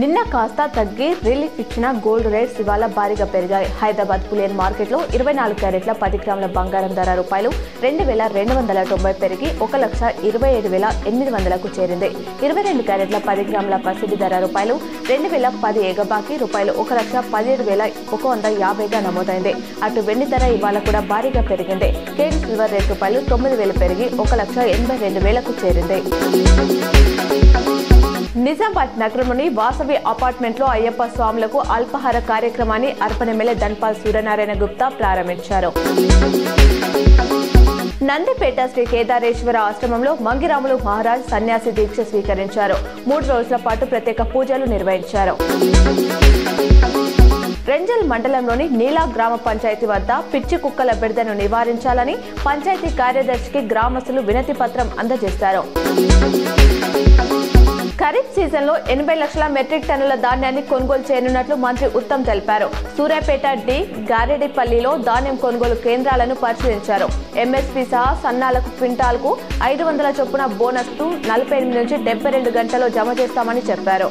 నిన్న కాస్త తగ్గి రిలీఫ్ ఇచ్చిన గోల్డ్ రేట్స్ ఇవాళ భారీగా పెరిగాయి. హైదరాబాద్ బులియన్ మార్కెట్లో 24 క్యారెట్ల 10 గ్రాముల బంగారం ధర రూపాయలు 2290 పెరిగి 1,27,800కు చేరింది. 22 క్యారెట్ల 10 గ్రాముల పసిడి ధర రూపాయలు 2010 ఏగబాకి రూపాయలు 1,17,150గా నమోదైంది. అటు వెండి ధర ఇవాళ కూడా భారీగా పెరిగింది. కేజీ సిల్వర్ రేట్ రూపాయలు 9,000 పెరిగి 1,82,000కు చేరింది. నిజామాబాద్ నగరంలోని వాసవి అపార్ట్మెంట్ లో అయ్యప్ప స్వాములకు అల్పాహార కార్యక్రమాన్ని అర్పణ ఎమ్మెల్యే ధన్పాల్ సూర్యనారాయణ గుప్తా ప్రారంభించారు. నందిపేట శ్రీ కేదారేశ్వర ఆశ్రమంలో మంగిరాములు మహారాజ్ సన్యాసి దీక్ష స్వీకరించారు. 3 రోజుల పాటు ప్రత్యేక పూజలు నిర్వహించారు. రెంజల్ మండలంలోని నీలా గ్రామ పంచాయతీ వద్ద పిచ్చి కుక్కల బెడదను నివారించాలని పంచాయతీ కార్యదర్శికి గ్రామస్తులు వినతి పత్రం అందజేశారు. ఖరీఫ్ సీజన్ లో 80 లక్షల మెట్రిక్ టన్నుల ధాన్యాన్ని కొనుగోలు చేయనున్నట్లు మంత్రి ఉత్తమ్ తెలిపారు. సూర్యాపేట డి గారెడిపల్లిలో ధాన్యం కొనుగోలు కేంద్రాలను పరిశీలించారు. ఎంఎస్పీ సహా సన్నాలకు క్వింటాల్కు 500 చొప్పున బోనస్ 48 నుంచి 72 గంటల్లో జమ చేస్తామని చెప్పారు.